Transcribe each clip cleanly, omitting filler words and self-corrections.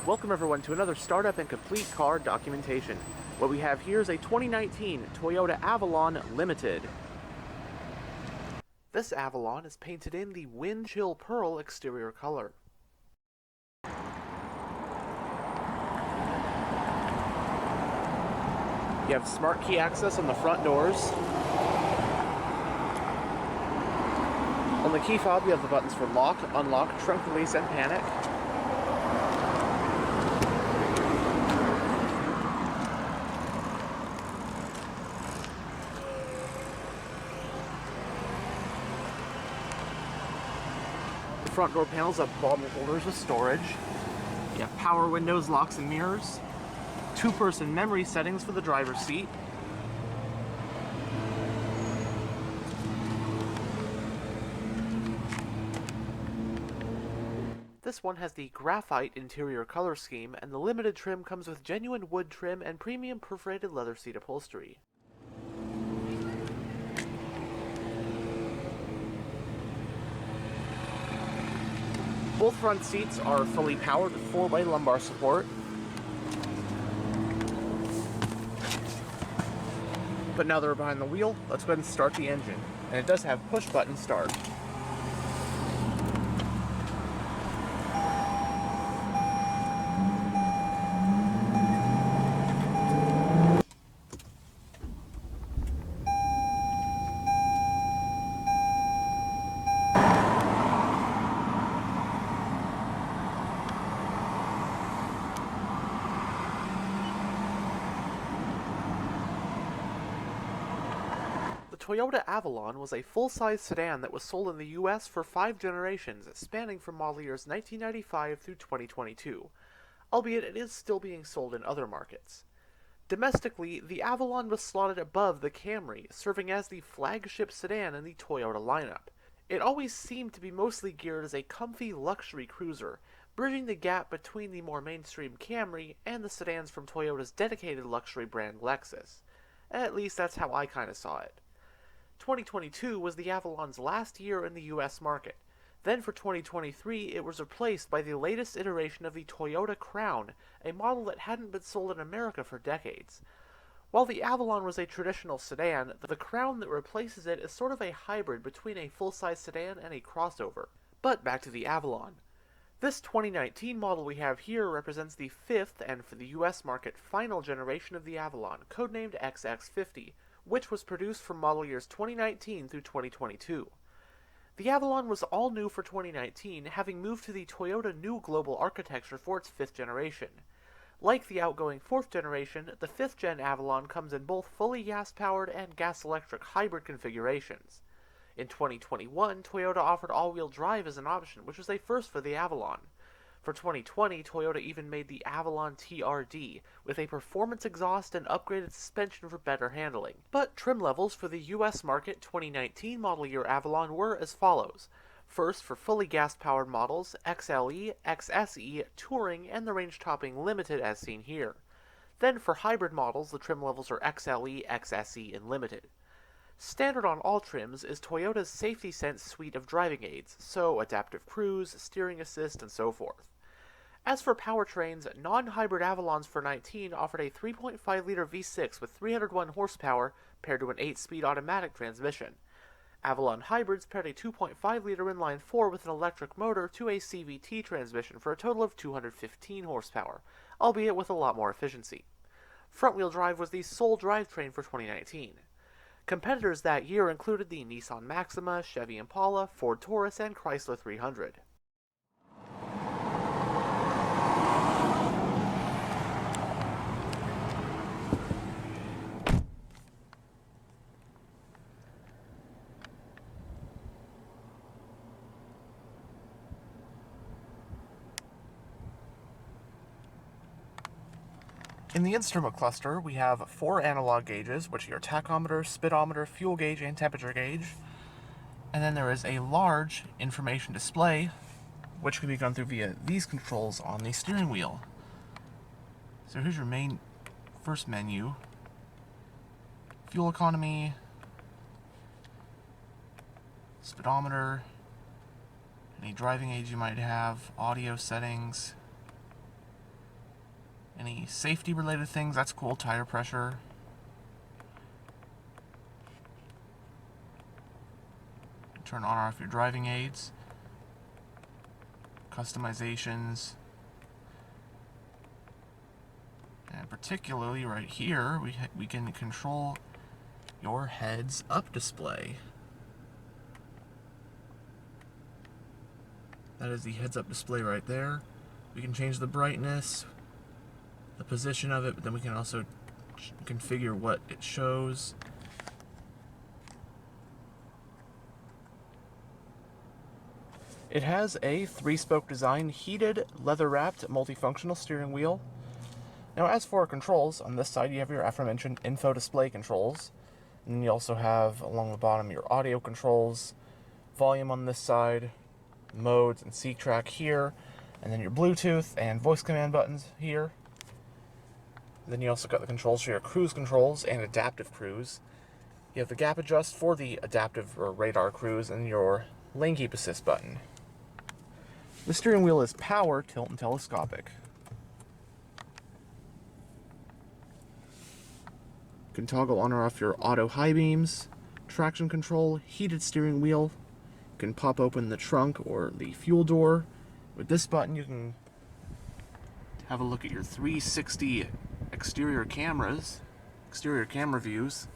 Welcome everyone to another startup and complete car documentation. What we have here is a 2019 Toyota Avalon Limited. This Avalon is painted in the Wind Chill Pearl exterior color. You have smart key access on the front doors. On the key fob you have the buttons for lock, unlock, trunk release, and panic. The front door panels have bottle holders with storage. You have power windows, locks, and mirrors. Two-person memory settings for the driver's seat. This one has the graphite interior color scheme, and the limited trim comes with genuine wood trim and premium perforated leather seat upholstery. Both front seats are fully powered with 4-way lumbar support. But now that we're behind the wheel, let's go ahead and start the engine. And it does have push-button start. The Toyota Avalon was a full-size sedan that was sold in the US for 5 generations, spanning from model years 1995 through 2022, albeit it is still being sold in other markets. Domestically, the Avalon was slotted above the Camry, serving as the flagship sedan in the Toyota lineup. It always seemed to be mostly geared as a comfy luxury cruiser, bridging the gap between the more mainstream Camry and the sedans from Toyota's dedicated luxury brand Lexus. At least that's how I kinda saw it. 2022 was the Avalon's last year in the US market. Then for 2023, it was replaced by the latest iteration of the Toyota Crown, a model that hadn't been sold in America for decades. While the Avalon was a traditional sedan, the Crown that replaces it is sort of a hybrid between a full-size sedan and a crossover. But back to the Avalon. This 2019 model we have here represents the 5th, and for the US market, final generation of the Avalon, codenamed XX50, which was produced from model years 2019 through 2022. The Avalon was all new for 2019, having moved to the Toyota New Global architecture for its 5th generation. Like the outgoing 4th generation, the 5th gen Avalon comes in both fully gas-powered and gas-electric hybrid configurations. In 2021, Toyota offered all-wheel drive as an option, which was a first for the Avalon. For 2020, Toyota even made the Avalon TRD, with a performance exhaust and upgraded suspension for better handling. But trim levels for the US market 2019 model year Avalon were as follows. First, for fully gas-powered models, XLE, XSE, Touring, and the range-topping Limited as seen here. Then for hybrid models, the trim levels are XLE, XSE, and Limited. Standard on all trims is Toyota's Safety Sense suite of driving aids, so adaptive cruise, steering assist, and so forth. As for powertrains, non-hybrid Avalons for 19 offered a 3.5-liter V6 with 301 horsepower paired to an 8-speed automatic transmission. Avalon hybrids paired a 2.5-liter inline-4 with an electric motor to a CVT transmission for a total of 215 horsepower, albeit with a lot more efficiency. Front-wheel drive was the sole drivetrain for 2019. Competitors that year included the Nissan Maxima, Chevy Impala, Ford Taurus, and Chrysler 300. In the instrument cluster, we have 4 analog gauges, which are your tachometer, speedometer, fuel gauge, and temperature gauge. And then there is a large information display, which can be done through via these controls on the steering wheel. So here's your main first menu. Fuel economy, speedometer, any driving aids you might have, audio settings, Any safety related things, that's cool. Tire pressure. Turn on or off your driving aids. Customizations. And particularly right here, we can control your heads up display. That is the heads up display right there. We can change the brightness, the position of it, but then we can also configure what it shows. It has a 3-spoke design, heated, leather-wrapped, multifunctional steering wheel. Now, as for controls, on this side you have your aforementioned info display controls. And then you also have, along the bottom, your audio controls, volume on this side, modes and seek track here, and then your Bluetooth and voice command buttons here. Then you also got the controls for your cruise controls and adaptive cruise. You have the gap adjust for the adaptive or radar cruise and your lane keep assist button. The steering wheel is power, tilt, and telescopic. You can toggle on or off your auto high beams, traction control, heated steering wheel. You can pop open the trunk or the fuel door. With this button you can have a look at your 360 exterior camera views.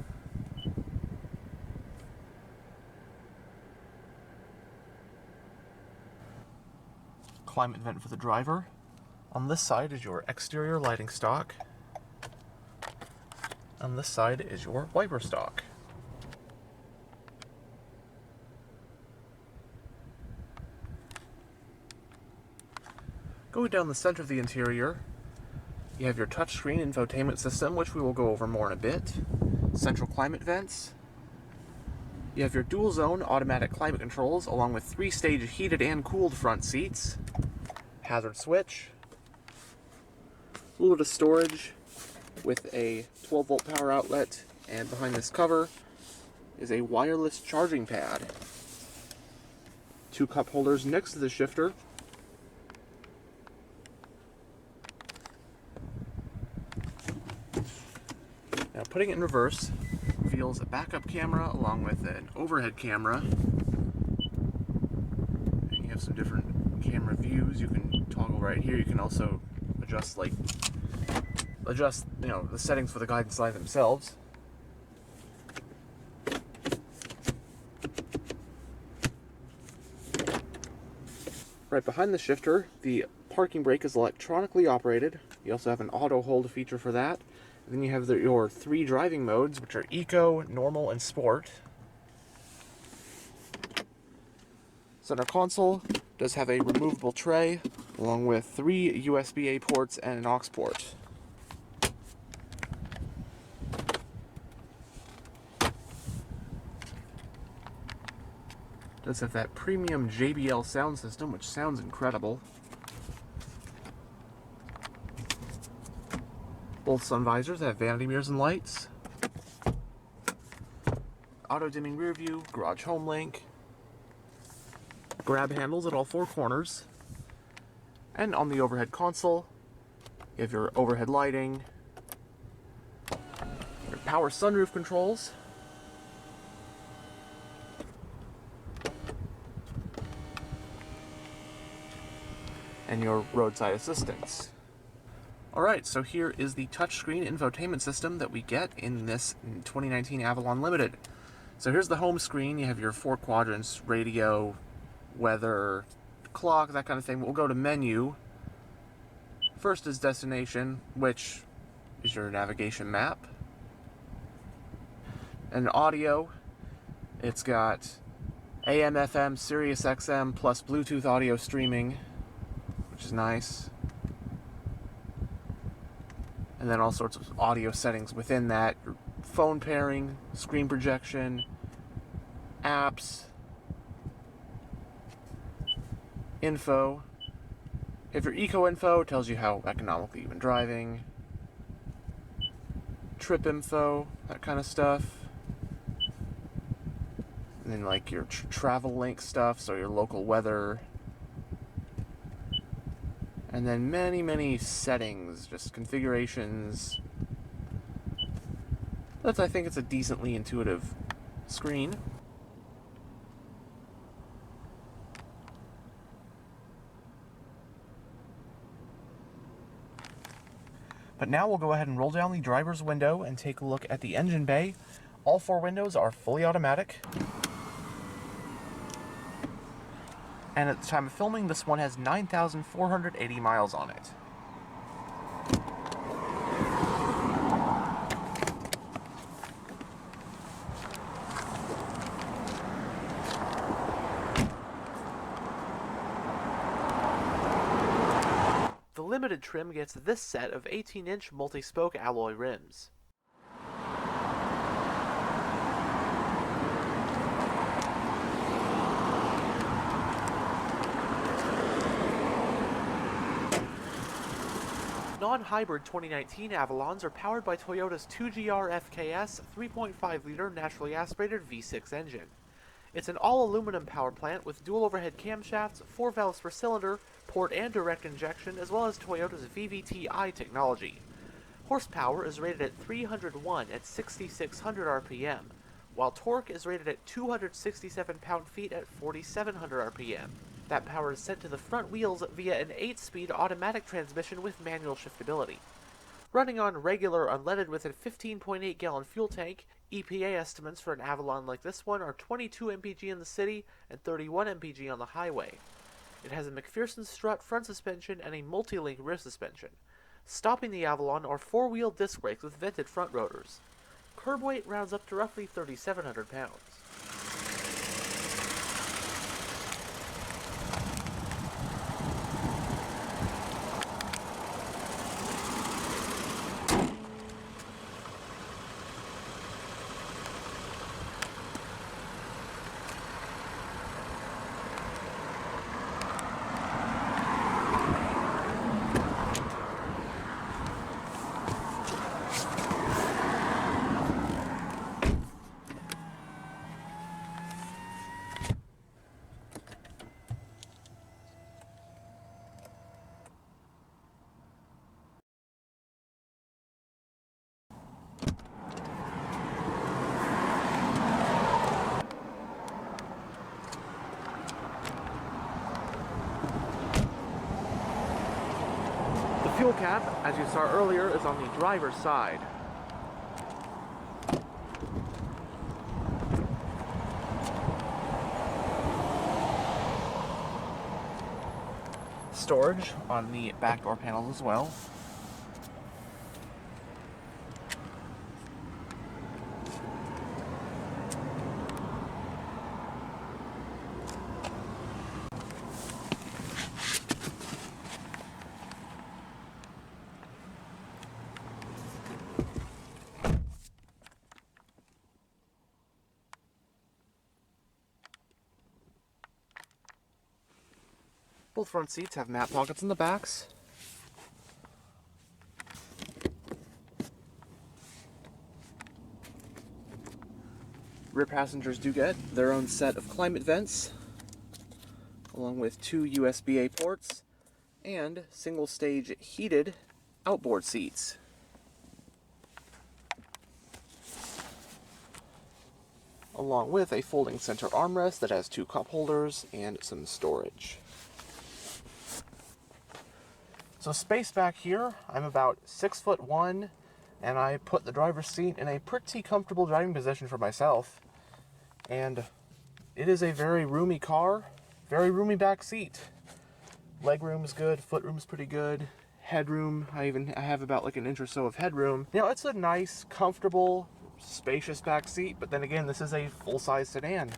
Climate vent for the driver. On this side is your exterior lighting stock. On this side is your wiper stock. Going down the center of the interior, you have your touchscreen infotainment system, which we will go over more in a bit. Central climate vents. You have your dual zone automatic climate controls, along with 3-stage heated and cooled front seats. Hazard switch. A little bit of storage with a 12-volt power outlet, and behind this cover is a wireless charging pad. 2 cup holders next to the shifter. Now, putting it in reverse reveals a backup camera along with an overhead camera. And you have some different camera views you can toggle right here. You can also adjust the settings for the guidance light themselves. Right behind the shifter, the parking brake is electronically operated. You also have an auto hold feature for that. And then you have your 3 driving modes, which are Eco, Normal, and Sport. Center console does have a removable tray, along with 3 USB-A ports and an aux port. Does have that premium JBL sound system, which sounds incredible. Both Sunvisors have vanity mirrors and lights. Auto-dimming rear view, garage home link. Grab handles at all 4 corners. And on the overhead console, you have your overhead lighting, your power sunroof controls, and your roadside assistance. Alright, so here is the touchscreen infotainment system that we get in this 2019 Avalon Limited. So here's the home screen. You have your 4 quadrants, radio, weather, clock, that kind of thing. We'll go to menu. First is destination, which is your navigation map. And audio, it's got AM, FM, Sirius XM, plus Bluetooth audio streaming, which is nice. And then all sorts of audio settings within that. Your phone pairing, screen projection, apps, info. If your eco info, it tells you how economically you've been driving. Trip info, that kind of stuff. And then like your travel link stuff, so your local weather. And then many settings, just configurations. I think it's a decently intuitive screen. But now we'll go ahead and roll down the driver's window and take a look at the engine bay. All 4 windows are fully automatic. And at the time of filming, this one has 9,480 miles on it. The limited trim gets this set of 18-inch multi-spoke alloy rims. Non-hybrid 2019 Avalons are powered by Toyota's 2GR FKS 3.5-liter naturally aspirated V6 engine. It's an all-aluminum power plant with dual overhead camshafts, 4 valves per cylinder, port and direct injection, as well as Toyota's VVT-i technology. Horsepower is rated at 301 at 6,600 RPM, while torque is rated at 267 pound-feet at 4,700 RPM. That power is sent to the front wheels via an 8-speed automatic transmission with manual shiftability. Running on regular unleaded with a 15.8-gallon fuel tank, EPA estimates for an Avalon like this one are 22 mpg in the city and 31 mpg on the highway. It has a McPherson strut front suspension and a multi-link rear suspension. Stopping the Avalon are 4-wheel disc brakes with vented front rotors. Curb weight rounds up to roughly 3,700 pounds. The fuel cap, as you saw earlier, is on the driver's side. Storage on the back door panel as well. Both front seats have mat pockets in the backs. Rear passengers do get their own set of climate vents, along with 2 USB-A ports and single-stage heated outboard seats. Along with a folding center armrest that has 2 cup holders and some storage. So space back here, I'm about 6'1", and I put the driver's seat in a pretty comfortable driving position for myself. And it is a very roomy car, very roomy back seat. Legroom is good, footroom's pretty good. Headroom, I have about like an inch or so of headroom. You know, it's a nice, comfortable, spacious back seat, but then again, this is a full-size sedan.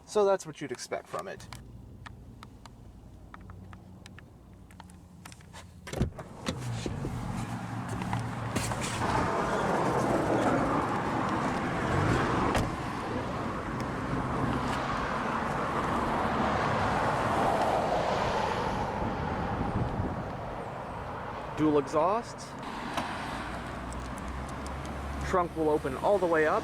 So that's what you'd expect from it. Dual exhaust. Trunk will open all the way up.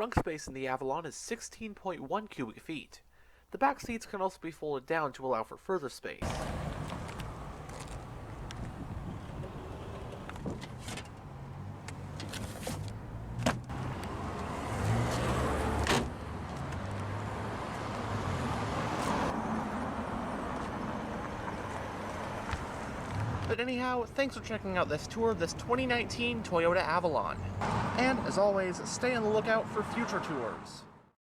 trunk space in the Avalon is 16.1 cubic feet. The back seats can also be folded down to allow for further space. But anyhow, thanks for checking out this tour of this 2019 Toyota Avalon. And, as always, stay on the lookout for future tours.